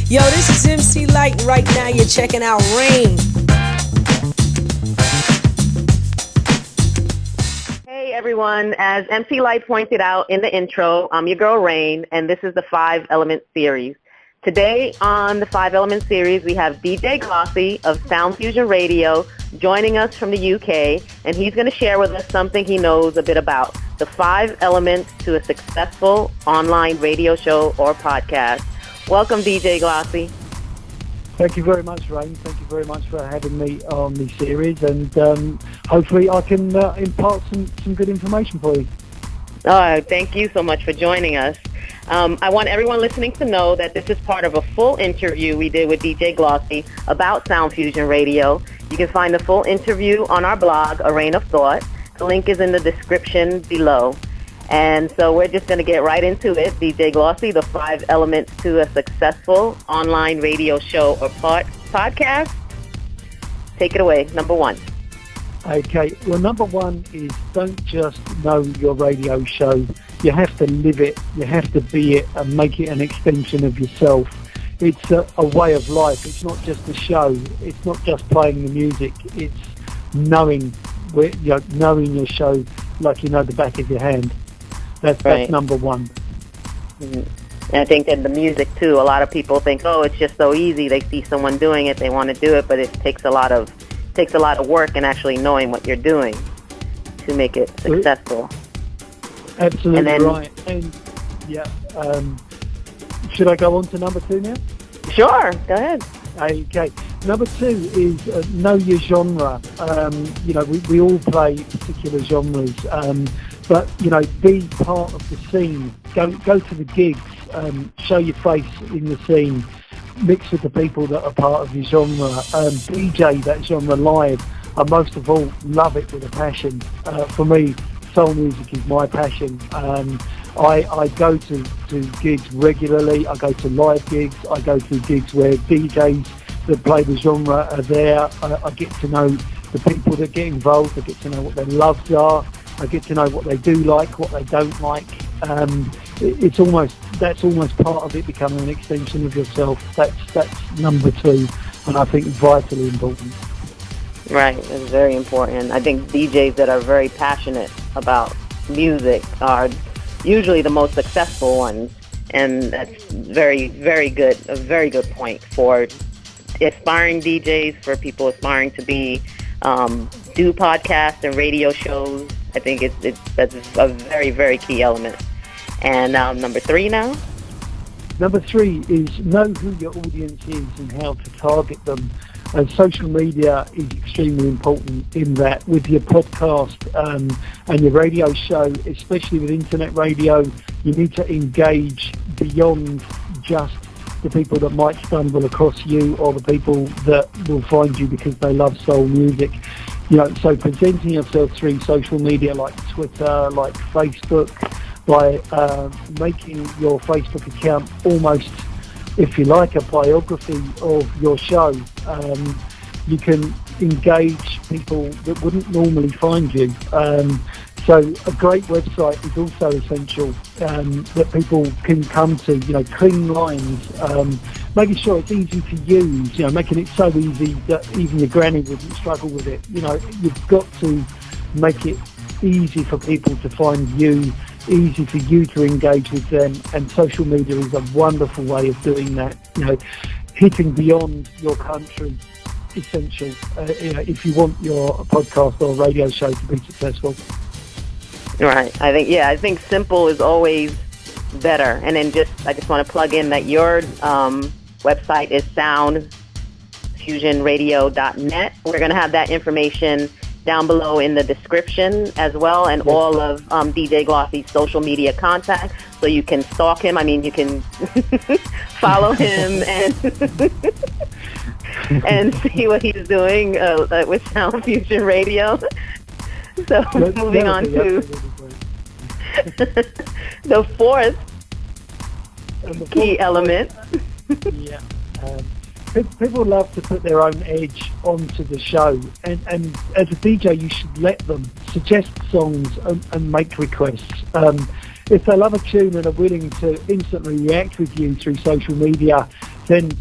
Yo, this is MC Light, and right now you're checking out Rain. Hey everyone, as MC Light pointed out in the intro, I'm your girl Rain, and this is the 5 Element series. Today on the 5 Element series, we have DJ Glossy of Sound Fusion Radio joining us from the UK, and he's going to share with us something he knows a bit about, the 5 elements to a successful online radio show or podcast. Welcome, DJ Glossy. Thank you very much, Rain. Thank you very much for having me on the series, and hopefully I can impart some good information for you. Oh, thank you so much for joining us. I want everyone listening to know that this is part of a full interview we did with DJ Glossy about Sound Fusion Radio. You can find the full interview on our blog, A Rain of Thought. The link is in the description below. And so we're just going to get right into it. DJ Glossy, the 5 elements to a successful online radio show or podcast. Take it away. Number 1. Okay. Well, number 1 is don't just know your radio show. You have to live it. You have to be it and make it an extension of yourself. It's a way of life. It's not just a show. It's not just playing the music. It's knowing your show like you know the back of your hand. That's number 1. Mm-hmm. And I think that the music too. A lot of people think, oh, it's just so easy. They see someone doing it, they want to do it, but it takes a lot of work and actually knowing what you're doing to make it successful. Absolutely right. And yeah, should I go on to number 2 now? Sure, go ahead. Okay. Number 2 is know your genre. We all play particular genres. But, be part of the scene. Go to the gigs, show your face in the scene, mix with the people that are part of your genre, DJ that genre live. I most of all love it with a passion. For me, soul music is my passion. I go to gigs regularly. I go to live gigs. I go to gigs where DJs that play the genre are there. I get to know the people that get involved. I get to know what their loves are. I get to know what they do like, what they don't like. That's almost part of it becoming an extension of yourself. That's number 2, and I think vitally important. Right, it's very important. I think DJs that are very passionate about music are usually the most successful ones, and that's very, very good. A very good point for aspiring DJs, for people aspiring to be do podcasts and radio shows. I think that's a very, very key element. And number 3 now? Number 3 is know who your audience is and how to target them. And social media is extremely important in that. With your podcast and your radio show, especially with internet radio, you need to engage beyond just the people that might stumble across you or the people that will find you because they love soul music. So presenting yourself through social media like Twitter, like Facebook, by making your Facebook account almost, if you like, a biography of your show. You can engage people that wouldn't normally find you. So a great website is also essential that people can come to, clean lines, making sure it's easy to use, making it so easy that even your granny wouldn't struggle with it. You've got to make it easy for people to find you, easy for you to engage with them, and social media is a wonderful way of doing that. Hitting beyond your country, essential if you want your podcast or radio show to be successful. Right. I think simple is always better. And then I just want to plug in that your website is soundfusionradio.net. We're going to have that information down below in the description as well, and all of DJ Glossy's social media contacts, so you can stalk him. I mean, you can follow him and see what he's doing with Sound Fusion Radio. So moving on to the fourth key element. People love to put their own edge onto the show, and as a DJ you should let them suggest songs and make requests. If they love a tune and are willing to instantly react with you through social media, then,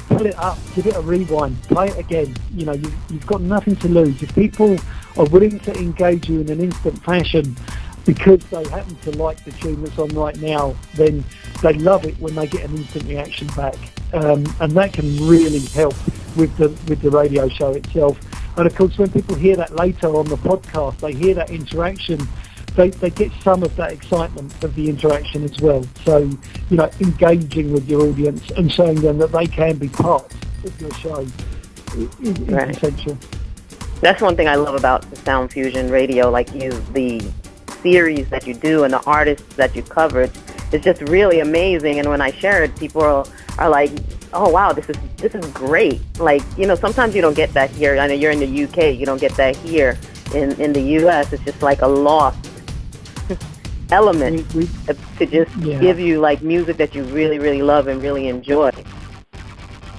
pull it up, give it a rewind, play it again. You've got nothing to lose. If people are willing to engage you in an instant fashion because they happen to like the tune that's on right now, then they love it when they get an instant reaction back. And that can really help with the radio show itself. And of course, when people hear that later on the podcast, they hear that interaction, they get some of that excitement of the interaction as well. So, engaging with your audience and showing them that they can be part of your show is essential. That's one thing I love about the Sound Fusion Radio, the series that you do and the artists that you covered. It's just really amazing. And when I share it, people are like, oh, wow, this is great. Sometimes you don't get that here. I know you're in the UK. You don't get that here. In the US, it's just like a lost element to just give you music that you really, really love and really enjoy.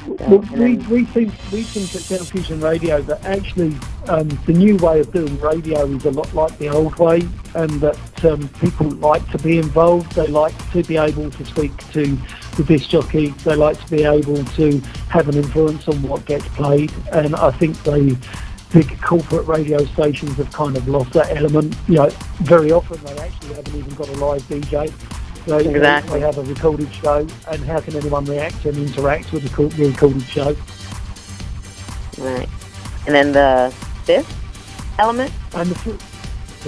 Well, we think at Sound Fusion Radio that actually the new way of doing radio is a lot like the old way, and that people like to be involved. They like to be able to speak to the disc jockey. They like to be able to have an influence on what gets played. And I think the big corporate radio stations have kind of lost that element. Very often they actually haven't even got a live DJ. They have a recorded show, and how can anyone react and interact with the recorded show? Right. And then the fifth element? And the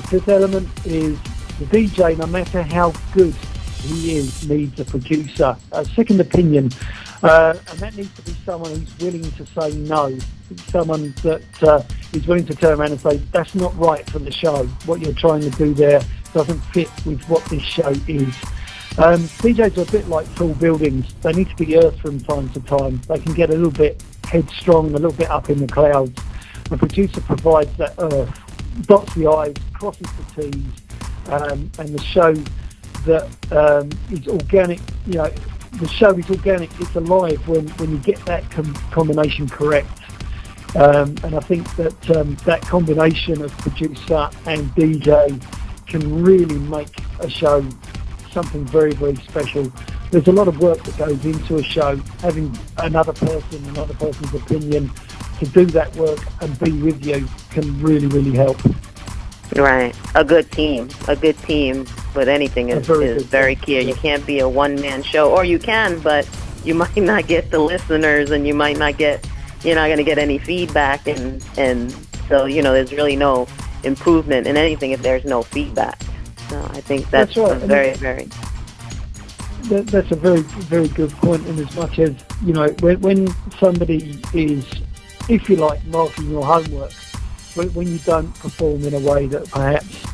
fifth element is the DJ, no matter how good he is, needs a producer, a second opinion. And that needs to be someone who's willing to say no. Someone that is willing to turn around and say, that's not right for the show. What you're trying to do there doesn't fit with what this show is. DJs are a bit like tall buildings. They need to be earthed from time to time. They can get a little bit headstrong, a little bit up in the clouds. The producer provides that earth, dots the I's, crosses the T's, and the show that is organic. The show is organic. It's alive when you get that combination correct. And I think that that combination of producer and DJ can really make a show something very, very special. There's a lot of work that goes into a show. Having another person's opinion to do that work and be with you can really, really help. Right. A good team with anything is very key. You can't be a one-man show, or you can, but you might not get the listeners, and you're not going to get any feedback, and so, there's really no improvement in anything if there's no feedback. So I think that's right. That's a very, very good point. In as much as when somebody is, if you like, marking your homework, when you don't perform in a way that perhaps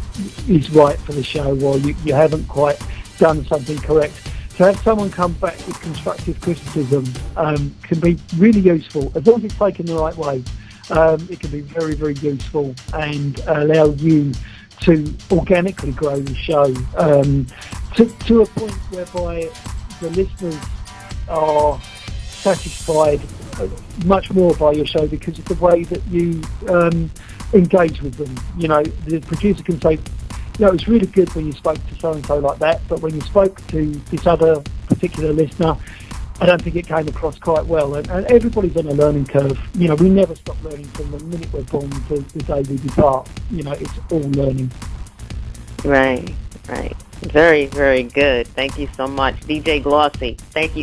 is right for the show, or you haven't quite done something correct, to have someone come back with constructive criticism can be really useful, as long as it's taken the right way. It can be very, very useful and allow you to organically grow the show to a point whereby the listeners are satisfied much more by your show because of the way that you engage with them. The producer can say, it's really good when you spoke to so-and-so like that, but when you spoke to this other particular listener, I don't think it came across quite well. And everybody's on a learning curve. We never stop learning from the minute we're born to the day we depart. It's all learning. Right. Very, very good. Thank you so much. DJ Glossy, thank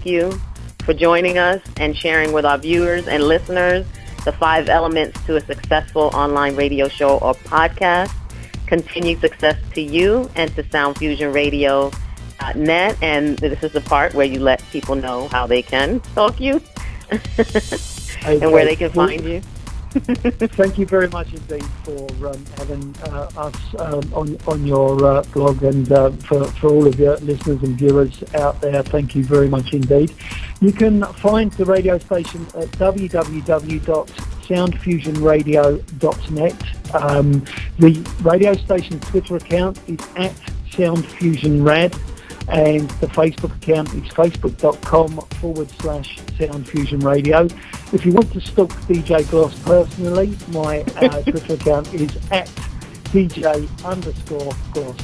you for joining us and sharing with our viewers and listeners the 5 elements to a successful online radio show or podcast. Continued success to you and to SoundFusionRadio.net. And this is the part where you let people know how they can stalk you and where they can find you. Thank you very much indeed for having us on your blog, and for all of your listeners and viewers out there. Thank you very much indeed. You can find the radio station at www.soundfusionradio.net. The radio station's Twitter account is at SoundFusionRad, and the Facebook account is facebook.com/SoundFusionRadio. If you want to stalk DJ Gloss personally, my Twitter account is at DJ_Gloss.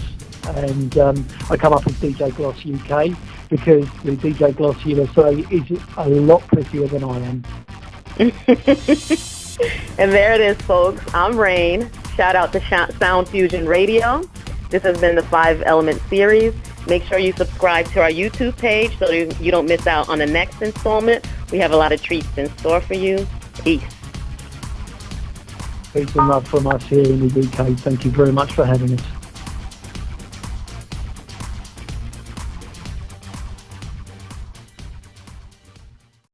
and I come up as DJ Gloss UK because the DJ Gloss USA is a lot prettier than I am. And there it is, folks. I'm Rain. Shout out to Sound Fusion Radio. This has been the 5 Element series. Make sure you subscribe to our YouTube page so you don't miss out on the next installment. We have a lot of treats in store for you. Peace. Peace and love from us here in the UK. Thank you very much for having us.